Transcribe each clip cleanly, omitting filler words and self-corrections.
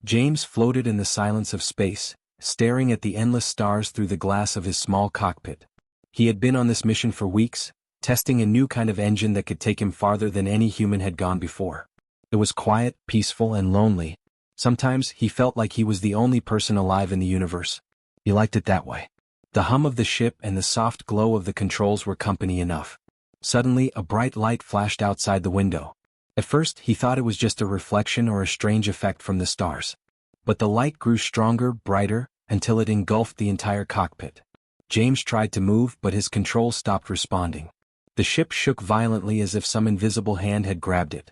James floated in the silence of space, staring at the endless stars through the glass of his small cockpit. He had been on this mission for weeks, testing a new kind of engine that could take him farther than any human had gone before. It was quiet, peaceful, and lonely. Sometimes he felt like he was the only person alive in the universe. He liked it that way. The hum of the ship and the soft glow of the controls were company enough. Suddenly, a bright light flashed outside the window. At first, he thought it was just a reflection or a strange effect from the stars. But the light grew stronger, brighter, until it engulfed the entire cockpit. James tried to move, but his controls stopped responding. The ship shook violently as if some invisible hand had grabbed it.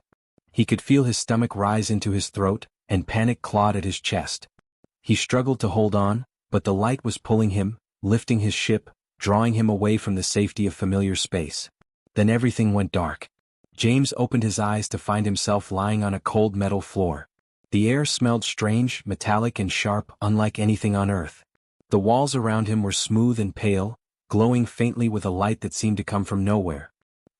He could feel his stomach rise into his throat, and panic clawed at his chest. He struggled to hold on, but the light was pulling him, lifting his ship, drawing him away from the safety of familiar space. Then everything went dark. James opened his eyes to find himself lying on a cold metal floor. The air smelled strange, metallic and sharp, unlike anything on Earth. The walls around him were smooth and pale, glowing faintly with a light that seemed to come from nowhere.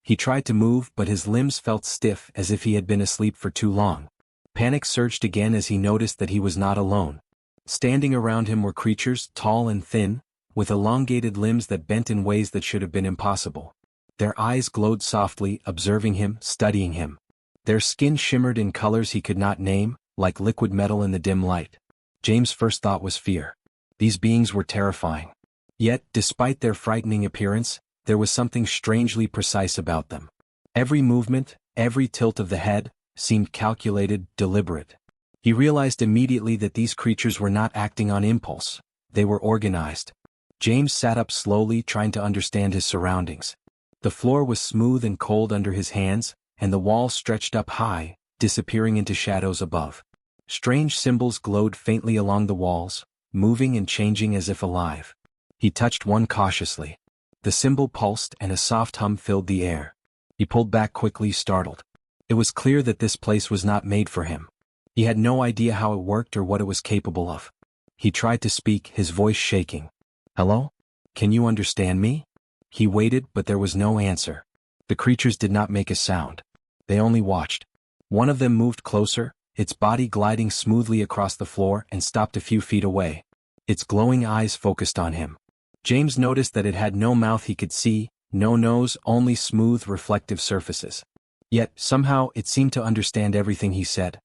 He tried to move, but his limbs felt stiff as if he had been asleep for too long. Panic surged again as he noticed that he was not alone. Standing around him were creatures, tall and thin, with elongated limbs that bent in ways that should have been impossible. Their eyes glowed softly, observing him, studying him. Their skin shimmered in colors he could not name, like liquid metal in the dim light. James' first thought was fear. These beings were terrifying. Yet, despite their frightening appearance, there was something strangely precise about them. Every movement, every tilt of the head, seemed calculated, deliberate. He realized immediately that these creatures were not acting on impulse. They were organized. James sat up slowly, trying to understand his surroundings. The floor was smooth and cold under his hands, and the walls stretched up high, disappearing into shadows above. Strange symbols glowed faintly along the walls, moving and changing as if alive. He touched one cautiously. The symbol pulsed and a soft hum filled the air. He pulled back quickly, startled. It was clear that this place was not made for him. He had no idea how it worked or what it was capable of. He tried to speak, his voice shaking. "Hello? Can you understand me?" He waited, but there was no answer. The creatures did not make a sound. They only watched. One of them moved closer, its body gliding smoothly across the floor, and stopped a few feet away. Its glowing eyes focused on him. James noticed that it had no mouth he could see, no nose, only smooth, reflective surfaces. Yet, somehow, it seemed to understand everything he said.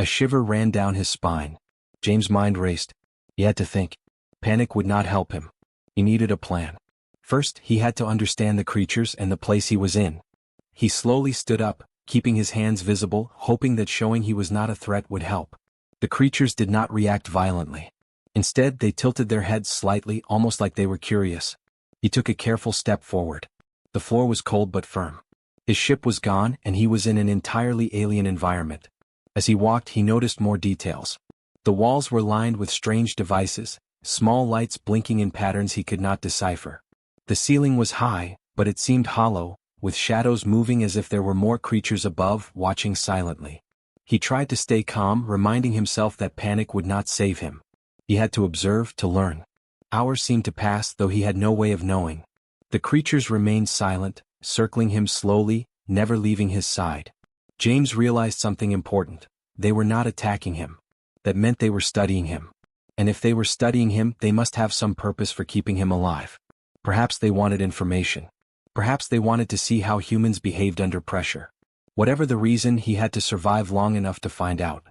A shiver ran down his spine. James' mind raced. He had to think. Panic would not help him. He needed a plan. First, he had to understand the creatures and the place he was in. He slowly stood up, keeping his hands visible, hoping that showing he was not a threat would help. The creatures did not react violently. Instead, they tilted their heads slightly, almost like they were curious. He took a careful step forward. The floor was cold but firm. His ship was gone, and he was in an entirely alien environment. As he walked, he noticed more details. The walls were lined with strange devices, small lights blinking in patterns he could not decipher. The ceiling was high, but it seemed hollow, with shadows moving as if there were more creatures above, watching silently. He tried to stay calm, reminding himself that panic would not save him. He had to observe, to learn. Hours seemed to pass, though he had no way of knowing. The creatures remained silent, circling him slowly, never leaving his side. James realized something important. They were not attacking him. That meant they were studying him. And if they were studying him, they must have some purpose for keeping him alive. Perhaps they wanted information. Perhaps they wanted to see how humans behaved under pressure. Whatever the reason, he had to survive long enough to find out.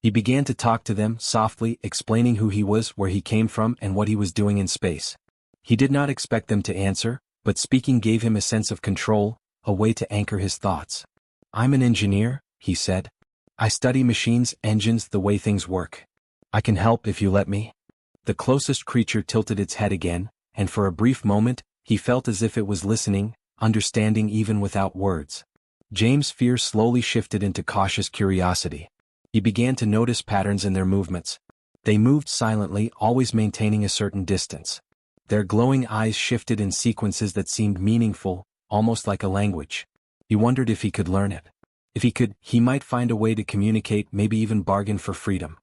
He began to talk to them, softly, explaining who he was, where he came from, and what he was doing in space. He did not expect them to answer, but speaking gave him a sense of control, a way to anchor his thoughts. "I'm an engineer," he said. "I study machines, engines, the way things work. I can help if you let me." The closest creature tilted its head again, and for a brief moment, he felt as if it was listening, understanding even without words. James' fear slowly shifted into cautious curiosity. He began to notice patterns in their movements. They moved silently, always maintaining a certain distance. Their glowing eyes shifted in sequences that seemed meaningful, almost like a language. He wondered if he could learn it. If he could, he might find a way to communicate, maybe even bargain for freedom.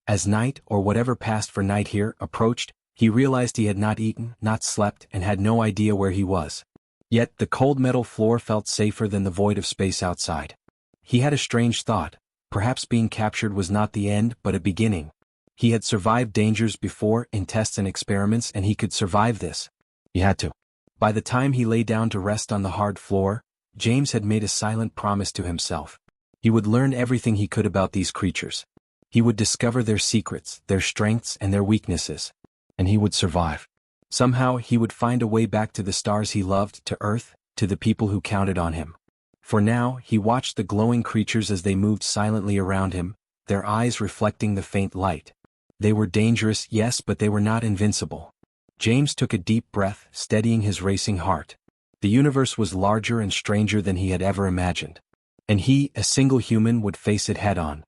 As night, or whatever passed for night here, approached, he realized he had not eaten, not slept, and had no idea where he was. Yet the cold metal floor felt safer than the void of space outside. He had a strange thought. Perhaps being captured was not the end, but a beginning, He had survived dangers before in tests and experiments, and he could survive this. He had to. By the time he lay down to rest on the hard floor, James had made a silent promise to himself. He would learn everything he could about these creatures. He would discover their secrets, their strengths, and their weaknesses. And he would survive. Somehow he would find a way back to the stars he loved, to Earth, to the people who counted on him. For now, he watched the glowing creatures as they moved silently around him, their eyes reflecting the faint light. They were dangerous, yes, but they were not invincible. James took a deep breath, steadying his racing heart. The universe was larger and stranger than he had ever imagined. And he, a single human, would face it head-on.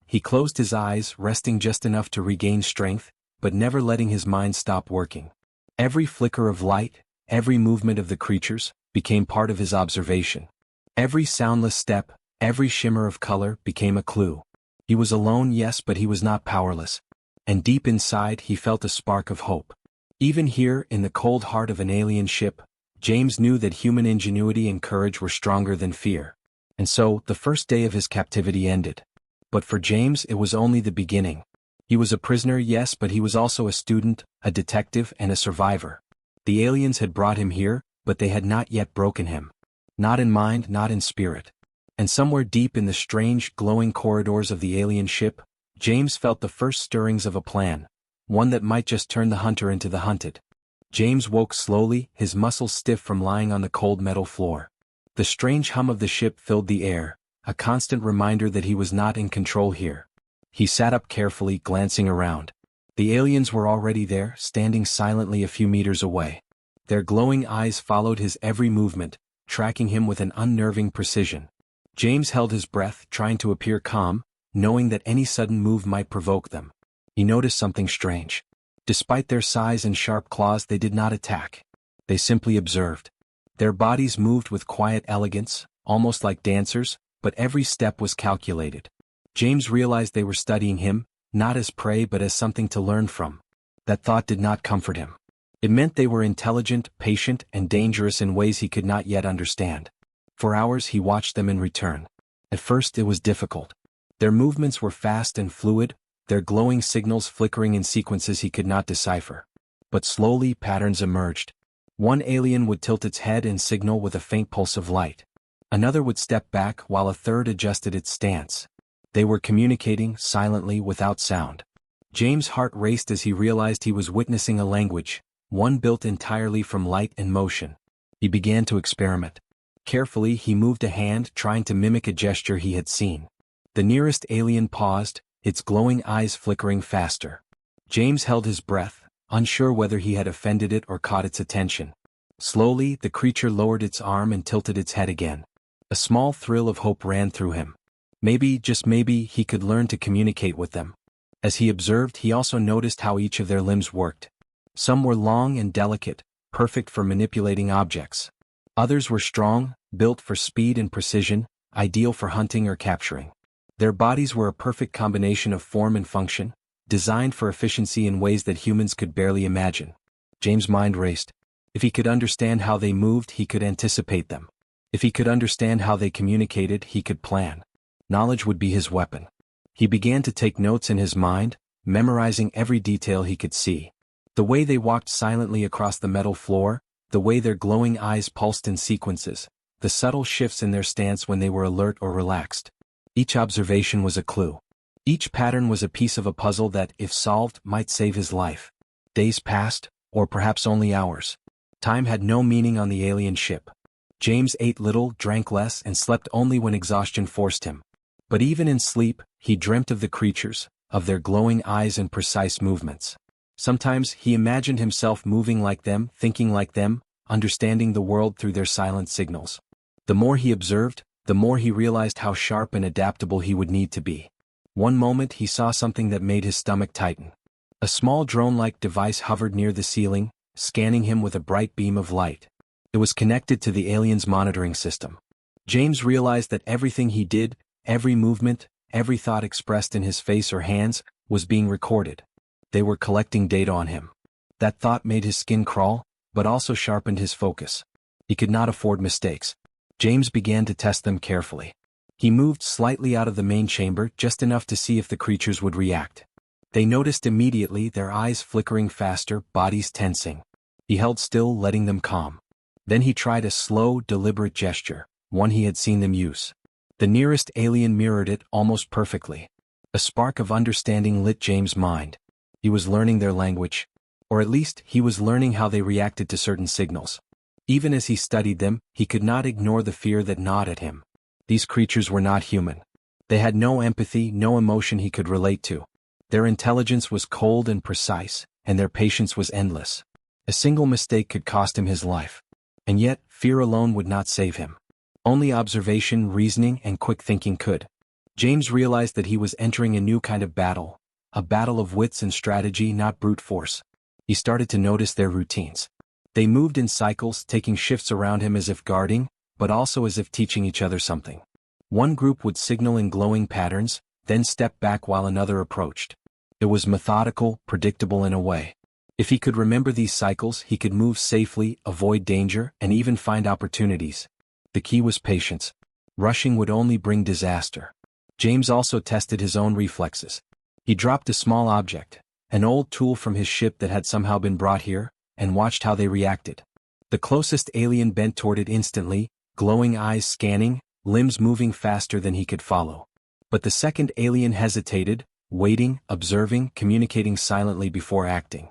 He closed his eyes, resting just enough to regain strength, but never letting his mind stop working. Every flicker of light, every movement of the creatures, became part of his observation. Every soundless step, every shimmer of color became a clue. He was alone, yes, but he was not powerless. And deep inside he felt a spark of hope. Even here, in the cold heart of an alien ship, James knew that human ingenuity and courage were stronger than fear. And so, the first day of his captivity ended. But for James it was only the beginning. He was a prisoner, yes, but he was also a student, a detective, and a survivor. The aliens had brought him here, but they had not yet broken him. Not in mind, not in spirit. And somewhere deep in the strange, glowing corridors of the alien ship, James felt the first stirrings of a plan, one that might just turn the hunter into the hunted. James woke slowly, his muscles stiff from lying on the cold metal floor. The strange hum of the ship filled the air, a constant reminder that he was not in control here. He sat up carefully, glancing around. The aliens were already there, standing silently a few meters away. Their glowing eyes followed his every movement, tracking him with an unnerving precision. James held his breath, trying to appear calm, knowing that any sudden move might provoke them. He noticed something strange. Despite their size and sharp claws, they did not attack. They simply observed. Their bodies moved with quiet elegance, almost like dancers, but every step was calculated. James realized they were studying him, not as prey but as something to learn from. That thought did not comfort him. It meant they were intelligent, patient, and dangerous in ways he could not yet understand. For hours he watched them in return. At first it was difficult. Their movements were fast and fluid, their glowing signals flickering in sequences he could not decipher. But slowly patterns emerged. One alien would tilt its head and signal with a faint pulse of light. Another would step back while a third adjusted its stance. They were communicating, silently, without sound. James' heart raced as he realized he was witnessing a language, one built entirely from light and motion. He began to experiment. Carefully he moved a hand, trying to mimic a gesture he had seen. The nearest alien paused, its glowing eyes flickering faster. James held his breath, unsure whether he had offended it or caught its attention. Slowly, the creature lowered its arm and tilted its head again. A small thrill of hope ran through him. Maybe, just maybe, he could learn to communicate with them. As he observed, he also noticed how each of their limbs worked. Some were long and delicate, perfect for manipulating objects. Others were strong, built for speed and precision, ideal for hunting or capturing. Their bodies were a perfect combination of form and function, designed for efficiency in ways that humans could barely imagine. James' mind raced. If he could understand how they moved, he could anticipate them. If he could understand how they communicated, he could plan. Knowledge would be his weapon. He began to take notes in his mind, memorizing every detail he could see. The way they walked silently across the metal floor, the way their glowing eyes pulsed in sequences, the subtle shifts in their stance when they were alert or relaxed. Each observation was a clue. Each pattern was a piece of a puzzle that, if solved, might save his life. Days passed, or perhaps only hours. Time had no meaning on the alien ship. James ate little, drank less, and slept only when exhaustion forced him. But even in sleep, he dreamt of the creatures, of their glowing eyes and precise movements. Sometimes he imagined himself moving like them, thinking like them, understanding the world through their silent signals. The more he observed, the more he realized how sharp and adaptable he would need to be. One moment he saw something that made his stomach tighten. A small drone-like device hovered near the ceiling, scanning him with a bright beam of light. It was connected to the alien's monitoring system. James realized that everything he did, every movement, every thought expressed in his face or hands, was being recorded. They were collecting data on him. That thought made his skin crawl, but also sharpened his focus. He could not afford mistakes. James began to test them carefully. He moved slightly out of the main chamber, just enough to see if the creatures would react. They noticed immediately, their eyes flickering faster, bodies tensing. He held still, letting them calm. Then he tried a slow, deliberate gesture, one he had seen them use. The nearest alien mirrored it almost perfectly. A spark of understanding lit James' mind. He was learning their language. Or at least, he was learning how they reacted to certain signals. Even as he studied them, he could not ignore the fear that gnawed at him. These creatures were not human. They had no empathy, no emotion he could relate to. Their intelligence was cold and precise, and their patience was endless. A single mistake could cost him his life. And yet, fear alone would not save him. Only observation, reasoning, and quick thinking could. James realized that he was entering a new kind of battle. A battle of wits and strategy, not brute force. He started to notice their routines. They moved in cycles, taking shifts around him as if guarding, but also as if teaching each other something. One group would signal in glowing patterns, then step back while another approached. It was methodical, predictable in a way. If he could remember these cycles, he could move safely, avoid danger, and even find opportunities. The key was patience. Rushing would only bring disaster. James also tested his own reflexes. He dropped a small object, an old tool from his ship that had somehow been brought here, and watched how they reacted. The closest alien bent toward it instantly, glowing eyes scanning, limbs moving faster than he could follow. But the second alien hesitated, waiting, observing, communicating silently before acting.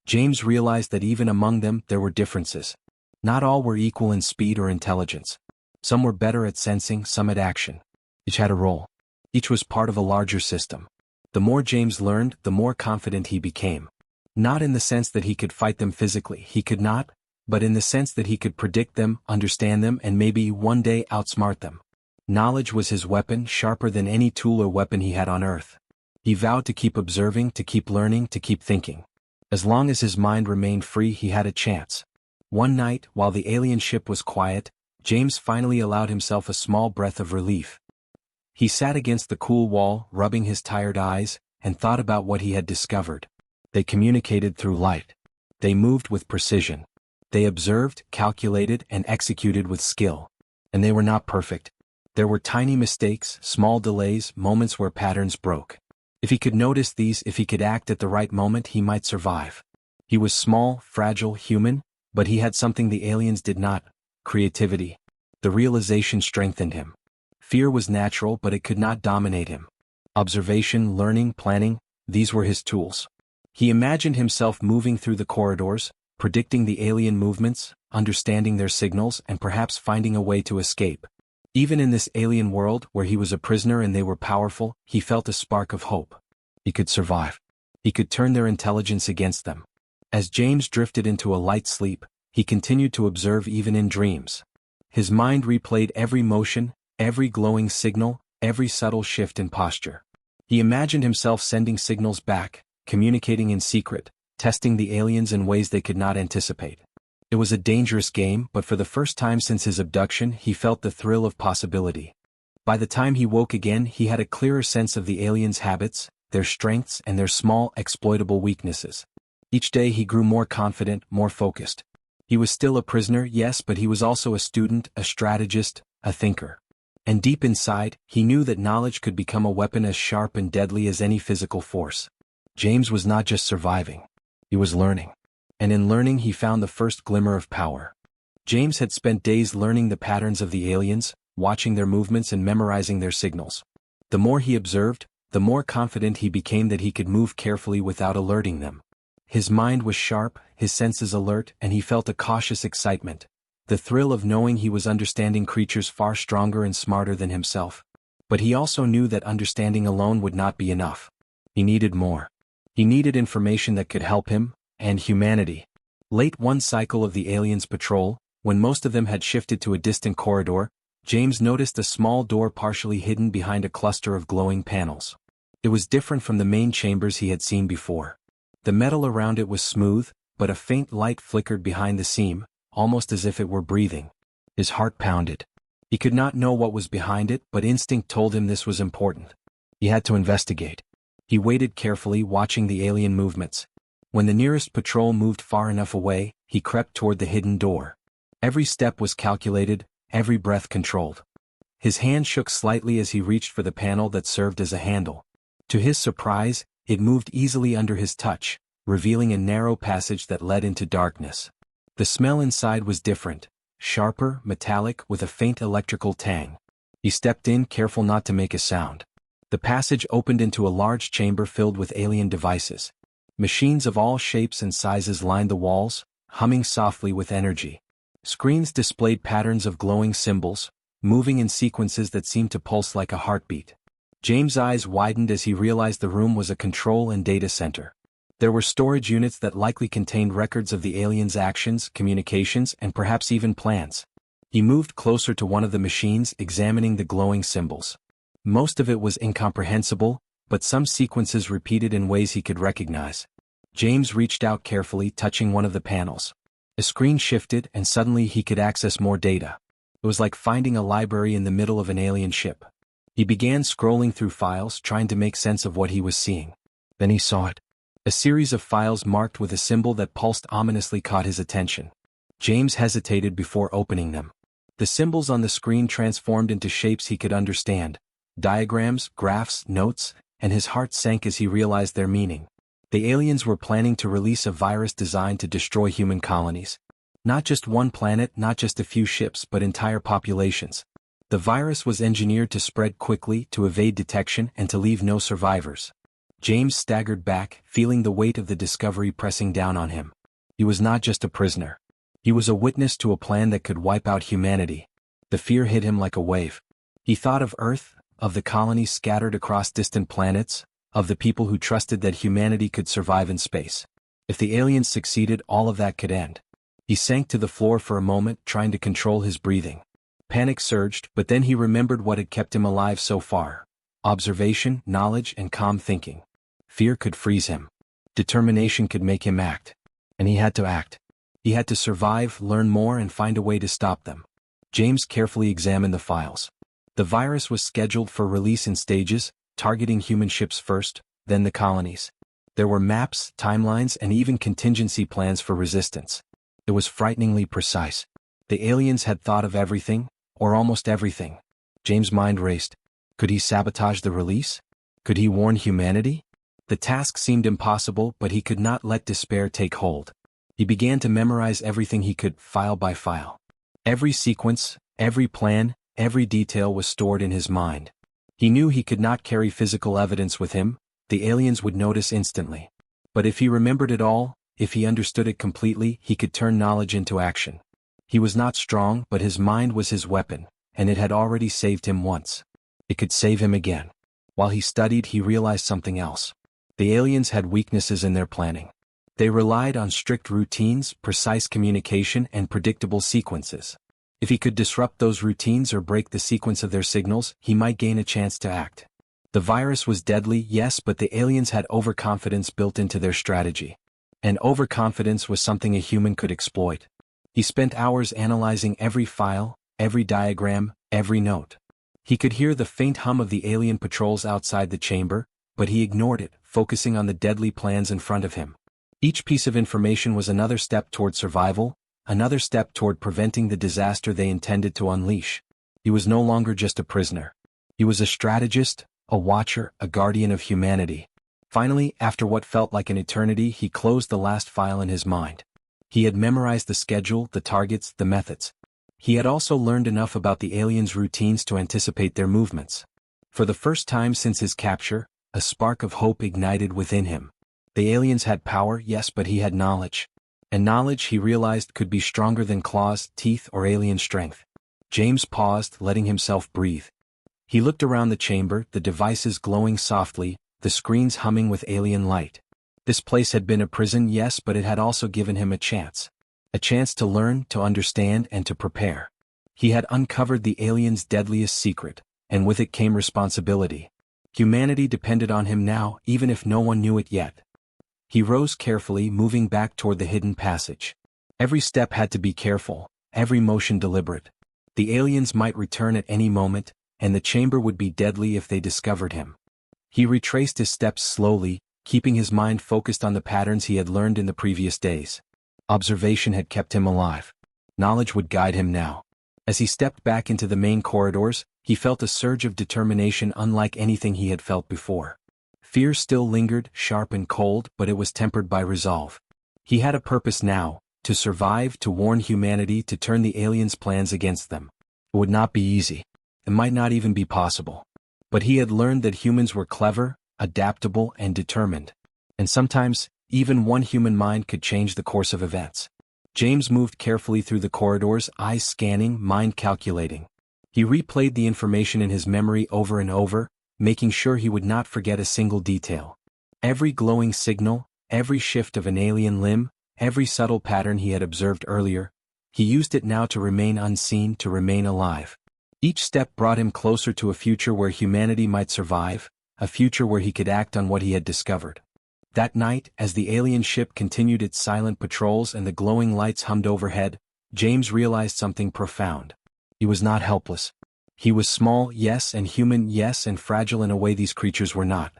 James realized that even among them there were differences. Not all were equal in speed or intelligence. Some were better at sensing, some at action. Each had a role. Each was part of a larger system. The more James learned, the more confident he became. Not in the sense that he could fight them physically, he could not, but in the sense that he could predict them, understand them, and maybe one day outsmart them. Knowledge was his weapon, sharper than any tool or weapon he had on Earth. He vowed to keep observing, to keep learning, to keep thinking. As long as his mind remained free, he had a chance. One night, while the alien ship was quiet, James finally allowed himself a small breath of relief. He sat against the cool wall, rubbing his tired eyes, and thought about what he had discovered. They communicated through light. They moved with precision. They observed, calculated, and executed with skill. And they were not perfect. There were tiny mistakes, small delays, moments where patterns broke. If he could notice these, if he could act at the right moment, he might survive. He was small, fragile, human, but he had something the aliens did not: creativity. The realization strengthened him. Fear was natural, but it could not dominate him. Observation, learning, planning, these were his tools. He imagined himself moving through the corridors, predicting the alien movements, understanding their signals, and perhaps finding a way to escape. Even in this alien world, where he was a prisoner and they were powerful, he felt a spark of hope. He could survive. He could turn their intelligence against them. As James drifted into a light sleep, he continued to observe even in dreams. His mind replayed every motion, every glowing signal, every subtle shift in posture. He imagined himself sending signals back, communicating in secret, testing the aliens in ways they could not anticipate. It was a dangerous game, but for the first time since his abduction, he felt the thrill of possibility. By the time he woke again, he had a clearer sense of the aliens' habits, their strengths, and their small, exploitable weaknesses. Each day he grew more confident, more focused. He was still a prisoner, yes, but he was also a student, a strategist, a thinker. And deep inside, he knew that knowledge could become a weapon as sharp and deadly as any physical force. James was not just surviving. He was learning. And in learning he found the first glimmer of power. James had spent days learning the patterns of the aliens, watching their movements and memorizing their signals. The more he observed, the more confident he became that he could move carefully without alerting them. His mind was sharp, his senses alert, and he felt a cautious excitement. The thrill of knowing he was understanding creatures far stronger and smarter than himself. But he also knew that understanding alone would not be enough. He needed more. He needed information that could help him, and humanity. Late one cycle of the aliens' patrol, when most of them had shifted to a distant corridor, James noticed a small door partially hidden behind a cluster of glowing panels. It was different from the main chambers he had seen before. The metal around it was smooth, but a faint light flickered behind the seam, almost as if it were breathing. His heart pounded. He could not know what was behind it, but instinct told him this was important. He had to investigate. He waited carefully, watching the alien movements. When the nearest patrol moved far enough away, he crept toward the hidden door. Every step was calculated, every breath controlled. His hand shook slightly as he reached for the panel that served as a handle. To his surprise, It moved easily under his touch, revealing a narrow passage that led into darkness. The smell inside was different, sharper, metallic, with a faint electrical tang. He stepped in, careful not to make a sound. The passage opened into a large chamber filled with alien devices. Machines of all shapes and sizes lined the walls, humming softly with energy. Screens displayed patterns of glowing symbols, moving in sequences that seemed to pulse like a heartbeat. James' eyes widened as he realized the room was a control and data center. There were storage units that likely contained records of the aliens' actions, communications, and perhaps even plans. He moved closer to one of the machines, examining the glowing symbols. Most of it was incomprehensible, but some sequences repeated in ways he could recognize. James reached out carefully, touching one of the panels. A screen shifted, and suddenly he could access more data. It was like finding a library in the middle of an alien ship. He began scrolling through files, trying to make sense of what he was seeing. Then he saw it. A series of files marked with a symbol that pulsed ominously caught his attention. James hesitated before opening them. The symbols on the screen transformed into shapes he could understand. Diagrams, graphs, notes, and his heart sank as he realized their meaning. The aliens were planning to release a virus designed to destroy human colonies. Not just one planet, not just a few ships, but entire populations. The virus was engineered to spread quickly, to evade detection, and to leave no survivors. James staggered back, feeling the weight of the discovery pressing down on him. He was not just a prisoner. He was a witness to a plan that could wipe out humanity. The fear hit him like a wave. He thought of Earth, of the colonies scattered across distant planets, of the people who trusted that humanity could survive in space. If the aliens succeeded, all of that could end. He sank to the floor for a moment, trying to control his breathing. Panic surged, but then he remembered what had kept him alive so far. Observation, knowledge, and calm thinking. Fear could freeze him. Determination could make him act. And he had to act. He had to survive, learn more, and find a way to stop them. James carefully examined the files. The virus was scheduled for release in stages, targeting human ships first, then the colonies. There were maps, timelines, and even contingency plans for resistance. It was frighteningly precise. The aliens had thought of everything, or almost everything. James' mind raced. Could he sabotage the release? Could he warn humanity? The task seemed impossible, but he could not let despair take hold. He began to memorize everything he could, file by file. Every sequence, every plan, every detail was stored in his mind. He knew he could not carry physical evidence with him. The aliens would notice instantly. But if he remembered it all, if he understood it completely, he could turn knowledge into action. He was not strong, but his mind was his weapon, and it had already saved him once. It could save him again. While he studied, he realized something else. The aliens had weaknesses in their planning. They relied on strict routines, precise communication, and predictable sequences. If he could disrupt those routines or break the sequence of their signals, he might gain a chance to act. The virus was deadly, yes, but the aliens had overconfidence built into their strategy. And overconfidence was something a human could exploit. He spent hours analyzing every file, every diagram, every note. He could hear the faint hum of the alien patrols outside the chamber, but he ignored it, focusing on the deadly plans in front of him. Each piece of information was another step toward survival, another step toward preventing the disaster they intended to unleash. He was no longer just a prisoner. He was a strategist, a watcher, a guardian of humanity. Finally, after what felt like an eternity, he closed the last file in his mind. He had memorized the schedule, the targets, the methods. He had also learned enough about the aliens' routines to anticipate their movements. For the first time since his capture, a spark of hope ignited within him. The aliens had power, yes, but he had knowledge. And knowledge, he realized, could be stronger than claws, teeth, or alien strength. James paused, letting himself breathe. He looked around the chamber, the devices glowing softly, the screens humming with alien light. This place had been a prison, yes, but it had also given him a chance. A chance to learn, to understand, and to prepare. He had uncovered the aliens' deadliest secret, and with it came responsibility. Humanity depended on him now, even if no one knew it yet. He rose carefully, moving back toward the hidden passage. Every step had to be careful, every motion deliberate. The aliens might return at any moment, and the chamber would be deadly if they discovered him. He retraced his steps slowly, keeping his mind focused on the patterns he had learned in the previous days. Observation had kept him alive. Knowledge would guide him now. As he stepped back into the main corridors, he felt a surge of determination unlike anything he had felt before. Fear still lingered, sharp and cold, but it was tempered by resolve. He had a purpose now, to survive, to warn humanity, to turn the aliens' plans against them. It would not be easy. It might not even be possible. But he had learned that humans were clever, adaptable, and determined. And sometimes, even one human mind could change the course of events. James moved carefully through the corridors, eyes scanning, mind calculating. He replayed the information in his memory over and over, making sure he would not forget a single detail. Every glowing signal, every shift of an alien limb, every subtle pattern he had observed earlier, he used it now to remain unseen, to remain alive. Each step brought him closer to a future where humanity might survive, a future where he could act on what he had discovered. That night, as the alien ship continued its silent patrols and the glowing lights hummed overhead, James realized something profound. He was not helpless. He was small, yes, and human, yes, and fragile in a way these creatures were not.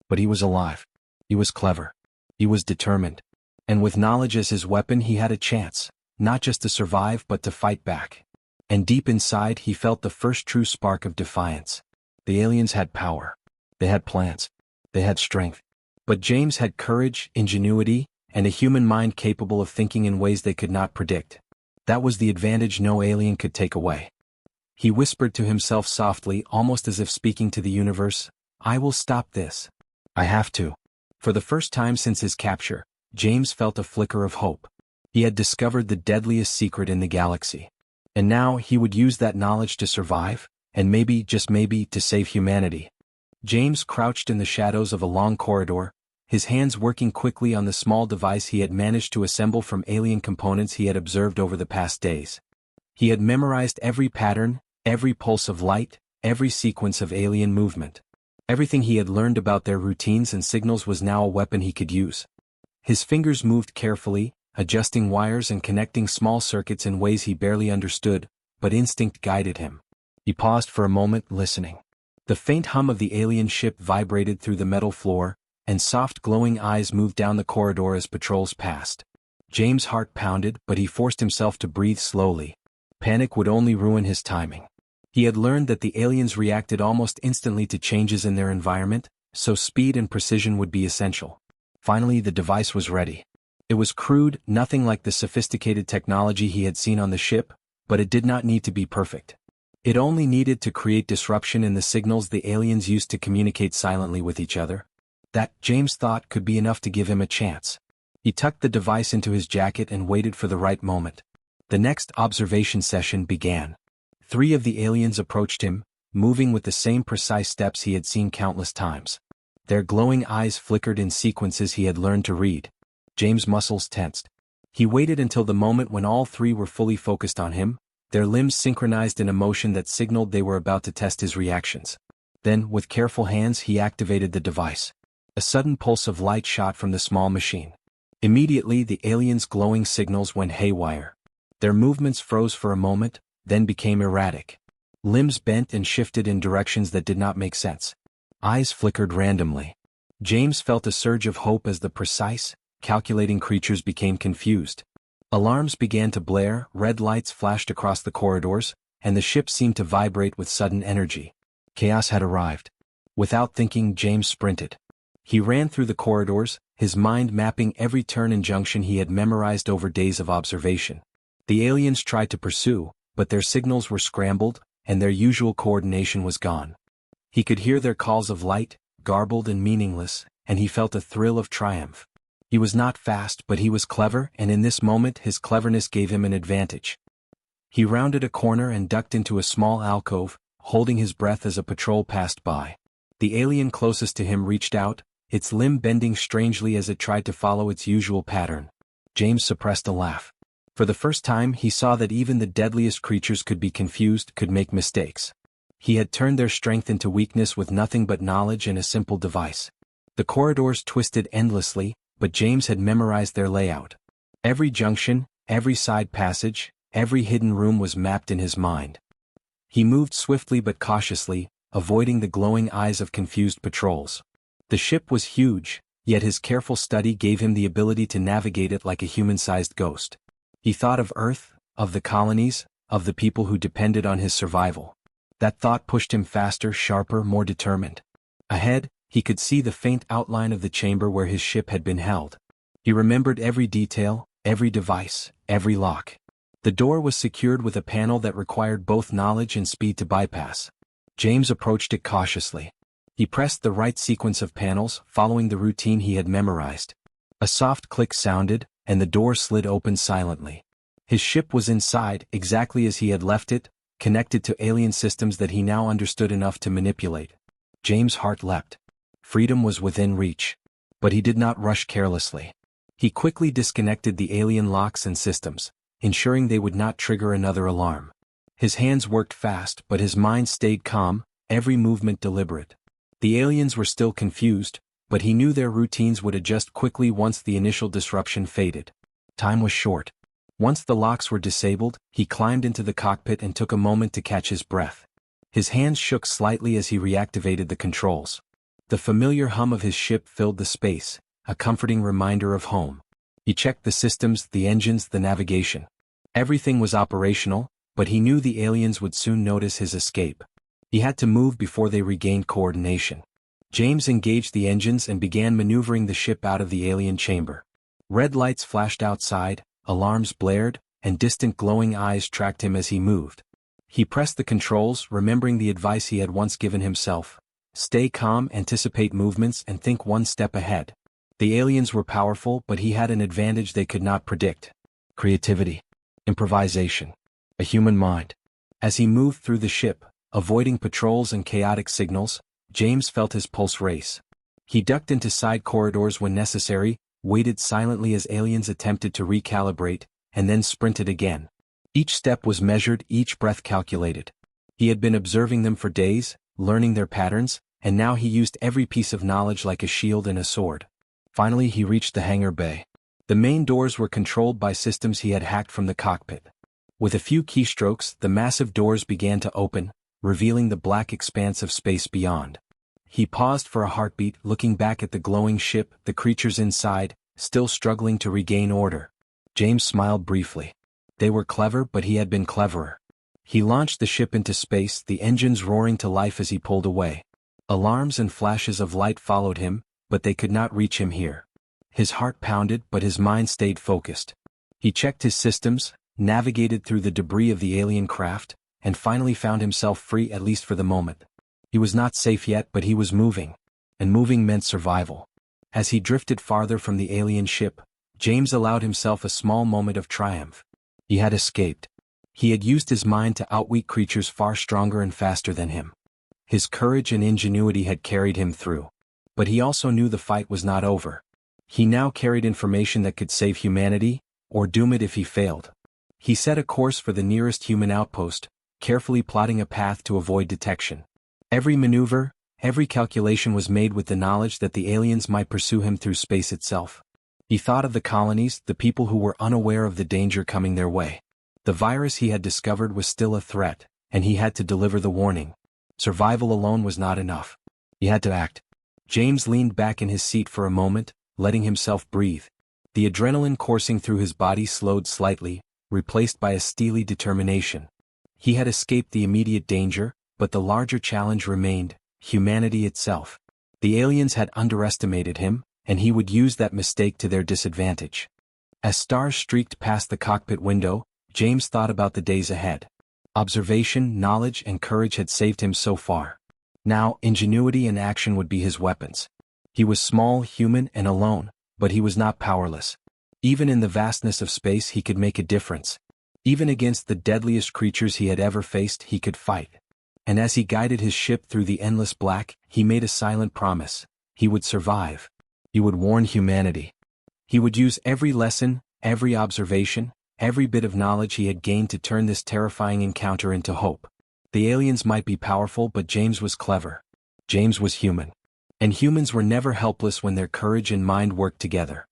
But he was alive. He was clever. He was determined. And with knowledge as his weapon, he had a chance, not just to survive but to fight back. And deep inside, he felt the first true spark of defiance. The aliens had power. They had plans. They had strength. But James had courage, ingenuity, and a human mind capable of thinking in ways they could not predict. That was the advantage no alien could take away. He whispered to himself softly, almost as if speaking to the universe, "I will stop this. I have to." For the first time since his capture, James felt a flicker of hope. He had discovered the deadliest secret in the galaxy. And now he would use that knowledge to survive, and maybe, just maybe, to save humanity. James crouched in the shadows of a long corridor, his hands working quickly on the small device he had managed to assemble from alien components he had observed over the past days. He had memorized every pattern, every pulse of light, every sequence of alien movement. Everything he had learned about their routines and signals was now a weapon he could use. His fingers moved carefully, adjusting wires and connecting small circuits in ways he barely understood, but instinct guided him. He paused for a moment, listening. The faint hum of the alien ship vibrated through the metal floor, and soft glowing eyes moved down the corridor as patrols passed. James' heart pounded, but he forced himself to breathe slowly. Panic would only ruin his timing. He had learned that the aliens reacted almost instantly to changes in their environment, so speed and precision would be essential. Finally, the device was ready. It was crude, nothing like the sophisticated technology he had seen on the ship, but it did not need to be perfect. It only needed to create disruption in the signals the aliens used to communicate silently with each other. That, James thought, could be enough to give him a chance. He tucked the device into his jacket and waited for the right moment. The next observation session began. 3 of the aliens approached him, moving with the same precise steps he had seen countless times. Their glowing eyes flickered in sequences he had learned to read. James' muscles tensed. He waited until the moment when all 3 were fully focused on him, their limbs synchronized in a motion that signaled they were about to test his reactions. Then, with careful hands, he activated the device. A sudden pulse of light shot from the small machine. Immediately, the aliens' glowing signals went haywire. Their movements froze for a moment, then became erratic. Limbs bent and shifted in directions that did not make sense. Eyes flickered randomly. James felt a surge of hope as the precise, calculating creatures became confused. Alarms began to blare, red lights flashed across the corridors, and the ship seemed to vibrate with sudden energy. Chaos had arrived. Without thinking, James sprinted. He ran through the corridors, his mind mapping every turn and junction he had memorized over days of observation. The aliens tried to pursue, but their signals were scrambled, and their usual coordination was gone. He could hear their calls of light, garbled and meaningless, and he felt a thrill of triumph. He was not fast, but he was clever, and in this moment his cleverness gave him an advantage. He rounded a corner and ducked into a small alcove, holding his breath as a patrol passed by. The alien closest to him reached out, its limb bending strangely as it tried to follow its usual pattern. James suppressed a laugh. For the first time, he saw that even the deadliest creatures could be confused, could make mistakes. He had turned their strength into weakness with nothing but knowledge and a simple device. The corridors twisted endlessly, but James had memorized their layout. Every junction, every side passage, every hidden room was mapped in his mind. He moved swiftly but cautiously, avoiding the glowing eyes of confused patrols. The ship was huge, yet his careful study gave him the ability to navigate it like a human-sized ghost. He thought of Earth, of the colonies, of the people who depended on his survival. That thought pushed him faster, sharper, more determined. Ahead, He could see the faint outline of the chamber where his ship had been held. He remembered every detail, every device, every lock. The door was secured with a panel that required both knowledge and speed to bypass. James approached it cautiously. He pressed the right sequence of panels, following the routine he had memorized. A soft click sounded, and the door slid open silently. His ship was inside, exactly as he had left it, connected to alien systems that he now understood enough to manipulate. James' heart leapt. Freedom was within reach. But he did not rush carelessly. He quickly disconnected the alien locks and systems, ensuring they would not trigger another alarm. His hands worked fast, but his mind stayed calm, every movement deliberate. The aliens were still confused, but he knew their routines would adjust quickly once the initial disruption faded. Time was short. Once the locks were disabled, he climbed into the cockpit and took a moment to catch his breath. His hands shook slightly as he reactivated the controls. The familiar hum of his ship filled the space, a comforting reminder of home. He checked the systems, the engines, the navigation. Everything was operational, but he knew the aliens would soon notice his escape. He had to move before they regained coordination. James engaged the engines and began maneuvering the ship out of the alien chamber. Red lights flashed outside, alarms blared, and distant glowing eyes tracked him as he moved. He pressed the controls, remembering the advice he had once given himself. Stay calm, anticipate movements, and think one step ahead. The aliens were powerful, but he had an advantage they could not predict. Creativity. Improvisation. A human mind. As he moved through the ship, avoiding patrols and chaotic signals, James felt his pulse race. He ducked into side corridors when necessary, waited silently as aliens attempted to recalibrate, and then sprinted again. Each step was measured, each breath calculated. He had been observing them for days, learning their patterns, and now he used every piece of knowledge like a shield and a sword. Finally he reached the hangar bay. The main doors were controlled by systems he had hacked from the cockpit. With a few keystrokes, the massive doors began to open, revealing the black expanse of space beyond. He paused for a heartbeat, looking back at the glowing ship, the creatures inside, still struggling to regain order. James smiled briefly. They were clever, but he had been cleverer. He launched the ship into space, the engines roaring to life as he pulled away. Alarms and flashes of light followed him, but they could not reach him here. His heart pounded, but his mind stayed focused. He checked his systems, navigated through the debris of the alien craft, and finally found himself free, at least for the moment. He was not safe yet, but he was moving. And moving meant survival. As he drifted farther from the alien ship, James allowed himself a small moment of triumph. He had escaped. He had used his mind to outwit creatures far stronger and faster than him. His courage and ingenuity had carried him through. But he also knew the fight was not over. He now carried information that could save humanity, or doom it if he failed. He set a course for the nearest human outpost, carefully plotting a path to avoid detection. Every maneuver, every calculation was made with the knowledge that the aliens might pursue him through space itself. He thought of the colonies, the people who were unaware of the danger coming their way. The virus he had discovered was still a threat, and he had to deliver the warning. Survival alone was not enough. He had to act. James leaned back in his seat for a moment, letting himself breathe. The adrenaline coursing through his body slowed slightly, replaced by a steely determination. He had escaped the immediate danger, but the larger challenge remained: humanity itself. The aliens had underestimated him, and he would use that mistake to their disadvantage. As stars streaked past the cockpit window, James thought about the days ahead. Observation, knowledge, and courage had saved him so far. Now, ingenuity and action would be his weapons. He was small, human, and alone, but he was not powerless. Even in the vastness of space he could make a difference. Even against the deadliest creatures he had ever faced, he could fight. And as he guided his ship through the endless black, he made a silent promise. He would survive. He would warn humanity. He would use every lesson, every observation, every bit of knowledge he had gained to turn this terrifying encounter into hope. The aliens might be powerful, but James was clever. James was human. And humans were never helpless when their courage and mind worked together.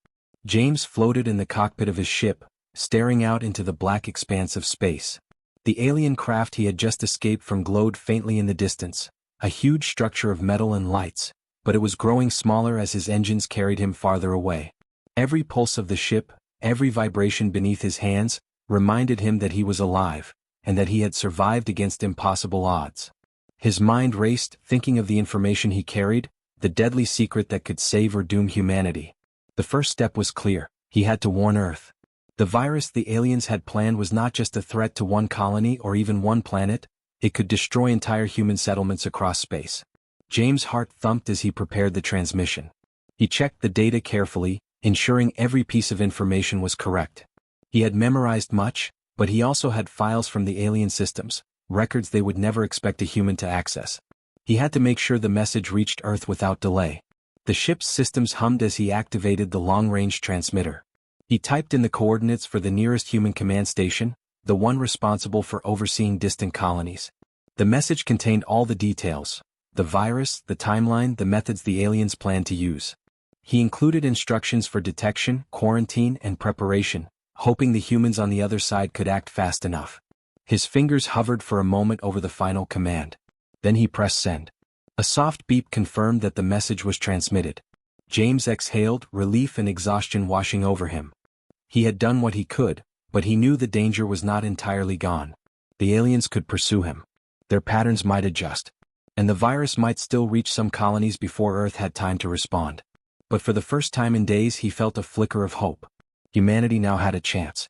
James floated in the cockpit of his ship, staring out into the black expanse of space. The alien craft he had just escaped from glowed faintly in the distance, a huge structure of metal and lights, but it was growing smaller as his engines carried him farther away. Every pulse of the ship, every vibration beneath his hands, reminded him that he was alive, and that he had survived against impossible odds. His mind raced, thinking of the information he carried, the deadly secret that could save or doom humanity. The first step was clear: he had to warn Earth. The virus the aliens had planned was not just a threat to one colony or even one planet, it could destroy entire human settlements across space. James' heart thumped as he prepared the transmission. He checked the data carefully, ensuring every piece of information was correct. He had memorized much, but he also had files from the alien systems, records they would never expect a human to access. He had to make sure the message reached Earth without delay. The ship's systems hummed as he activated the long-range transmitter. He typed in the coordinates for the nearest human command station, the one responsible for overseeing distant colonies. The message contained all the details: the virus, the timeline, the methods the aliens planned to use. He included instructions for detection, quarantine, and preparation, hoping the humans on the other side could act fast enough. His fingers hovered for a moment over the final command. Then he pressed send. A soft beep confirmed that the message was transmitted. James exhaled, relief and exhaustion washing over him. He had done what he could, but he knew the danger was not entirely gone. The aliens could pursue him. Their patterns might adjust. And the virus might still reach some colonies before Earth had time to respond. But for the first time in days he felt a flicker of hope. Humanity now had a chance.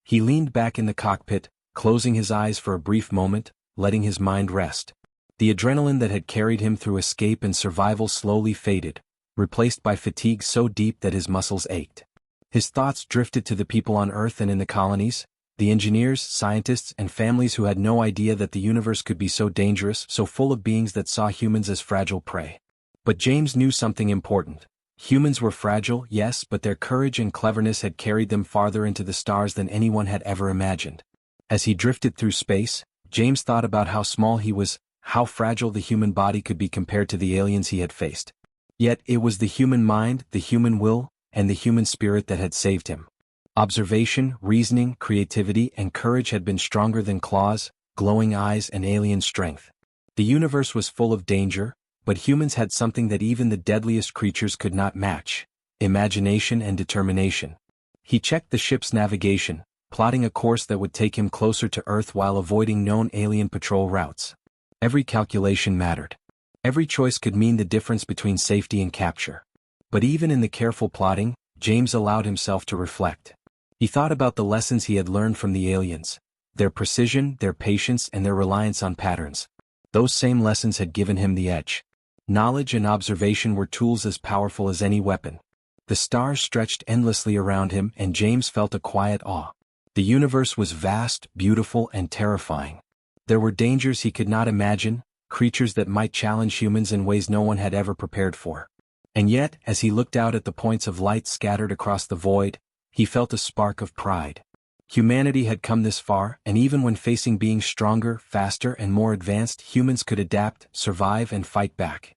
He leaned back in the cockpit, closing his eyes for a brief moment, letting his mind rest. The adrenaline that had carried him through escape and survival slowly faded, replaced by fatigue so deep that his muscles ached. His thoughts drifted to the people on Earth and in the colonies, the engineers, scientists, and families who had no idea that the universe could be so dangerous, so full of beings that saw humans as fragile prey. But James knew something important. Humans were fragile, yes, but their courage and cleverness had carried them farther into the stars than anyone had ever imagined. As he drifted through space, James thought about how small he was, how fragile the human body could be compared to the aliens he had faced. Yet it was the human mind, the human will, and the human spirit that had saved him. Observation, reasoning, creativity, and courage had been stronger than claws, glowing eyes, and alien strength. The universe was full of danger, but humans had something that even the deadliest creatures could not match: imagination and determination. He checked the ship's navigation, plotting a course that would take him closer to Earth while avoiding known alien patrol routes. Every calculation mattered. Every choice could mean the difference between safety and capture. But even in the careful plotting, James allowed himself to reflect. He thought about the lessons he had learned from the aliens, their precision, their patience, and their reliance on patterns. Those same lessons had given him the edge. Knowledge and observation were tools as powerful as any weapon. The stars stretched endlessly around him, and James felt a quiet awe. The universe was vast, beautiful, and terrifying. There were dangers he could not imagine, creatures that might challenge humans in ways no one had ever prepared for. And yet, as he looked out at the points of light scattered across the void, he felt a spark of pride. Humanity had come this far, and even when facing beings stronger, faster, and more advanced, humans could adapt, survive, and fight back.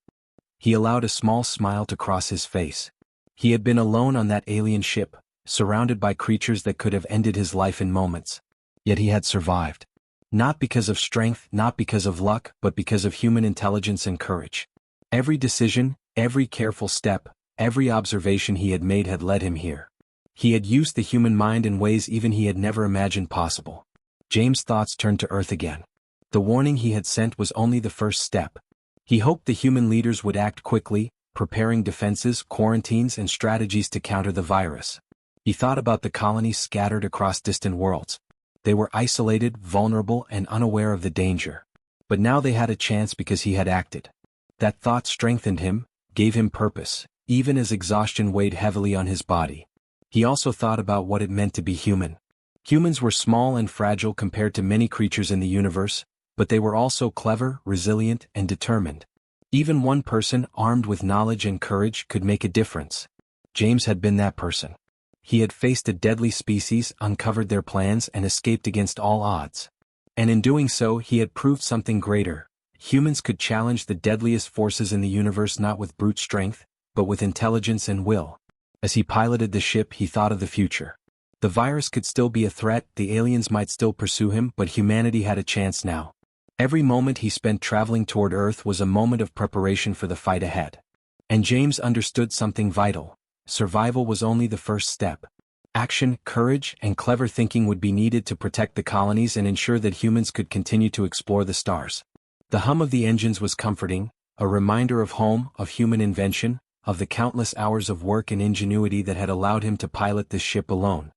He allowed a small smile to cross his face. He had been alone on that alien ship, surrounded by creatures that could have ended his life in moments. Yet he had survived. Not because of strength, not because of luck, but because of human intelligence and courage. Every decision, every careful step, every observation he had made had led him here. He had used the human mind in ways even he had never imagined possible. James' thoughts turned to Earth again. The warning he had sent was only the first step. He hoped the human leaders would act quickly, preparing defenses, quarantines, and strategies to counter the virus. He thought about the colonies scattered across distant worlds. They were isolated, vulnerable, and unaware of the danger. But now they had a chance because he had acted. That thought strengthened him, gave him purpose, even as exhaustion weighed heavily on his body. He also thought about what it meant to be human. Humans were small and fragile compared to many creatures in the universe, but they were also clever, resilient, and determined. Even one person, armed with knowledge and courage, could make a difference. James had been that person. He had faced a deadly species, uncovered their plans, and escaped against all odds. And in doing so, he had proved something greater. Humans could challenge the deadliest forces in the universe not with brute strength, but with intelligence and will. As he piloted the ship, he thought of the future. The virus could still be a threat, the aliens might still pursue him, but humanity had a chance now. Every moment he spent traveling toward Earth was a moment of preparation for the fight ahead. And James understood something vital. Survival was only the first step. Action, courage, and clever thinking would be needed to protect the colonies and ensure that humans could continue to explore the stars. The hum of the engines was comforting, a reminder of home, of human invention, of the countless hours of work and ingenuity that had allowed him to pilot this ship alone.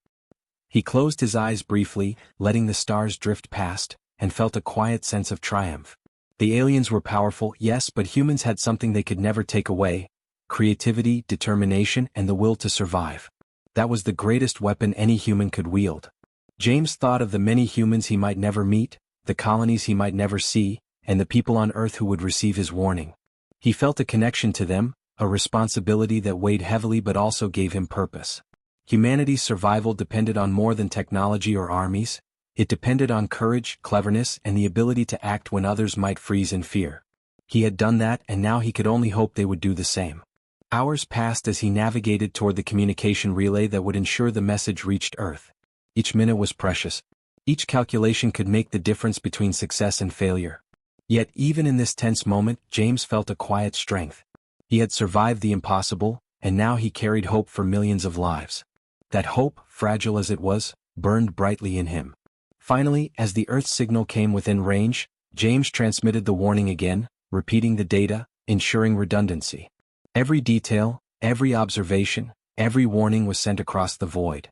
He closed his eyes briefly, letting the stars drift past, and felt a quiet sense of triumph. The aliens were powerful, yes, but humans had something they could never take away: creativity, determination, and the will to survive. That was the greatest weapon any human could wield. James thought of the many humans he might never meet, the colonies he might never see, and the people on Earth who would receive his warning. He felt a connection to them, a responsibility that weighed heavily but also gave him purpose. Humanity's survival depended on more than technology or armies. It depended on courage, cleverness, and the ability to act when others might freeze in fear. He had done that, and now he could only hope they would do the same. Hours passed as he navigated toward the communication relay that would ensure the message reached Earth. Each minute was precious. Each calculation could make the difference between success and failure. Yet even in this tense moment, James felt a quiet strength. He had survived the impossible, and now he carried hope for millions of lives. That hope, fragile as it was, burned brightly in him. Finally, as the Earth signal came within range, James transmitted the warning again, repeating the data, ensuring redundancy. Every detail, every observation, every warning was sent across the void.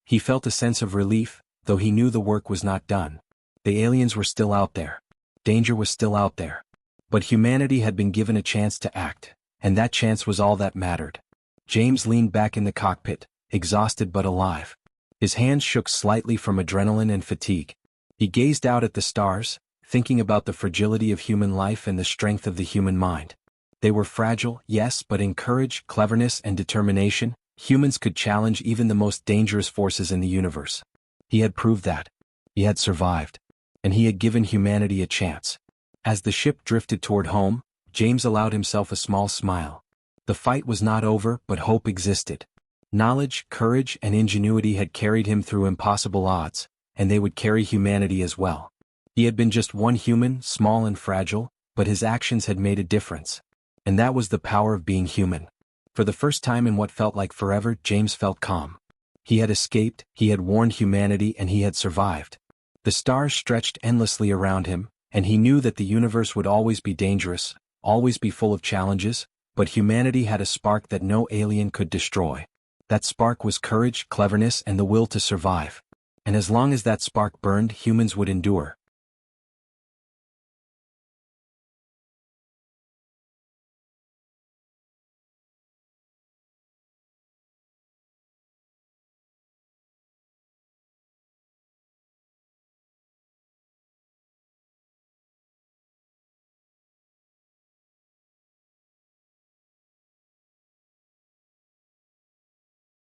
He felt a sense of relief, though he knew the work was not done. The aliens were still out there. Danger was still out there. But humanity had been given a chance to act, and that chance was all that mattered. James leaned back in the cockpit, exhausted but alive. His hands shook slightly from adrenaline and fatigue. He gazed out at the stars, thinking about the fragility of human life and the strength of the human mind. They were fragile, yes, but in courage, cleverness, and determination, humans could challenge even the most dangerous forces in the universe. He had proved that. He had survived. And he had given humanity a chance. As the ship drifted toward home, James allowed himself a small smile. The fight was not over, but hope existed. Knowledge, courage, and ingenuity had carried him through impossible odds, and they would carry humanity as well. He had been just one human, small and fragile, but his actions had made a difference. And that was the power of being human. For the first time in what felt like forever, James felt calm. He had escaped, he had warned humanity, and he had survived. The stars stretched endlessly around him, and he knew that the universe would always be dangerous, always be full of challenges, but humanity had a spark that no alien could destroy. That spark was courage, cleverness, and the will to survive. And as long as that spark burned, humans would endure.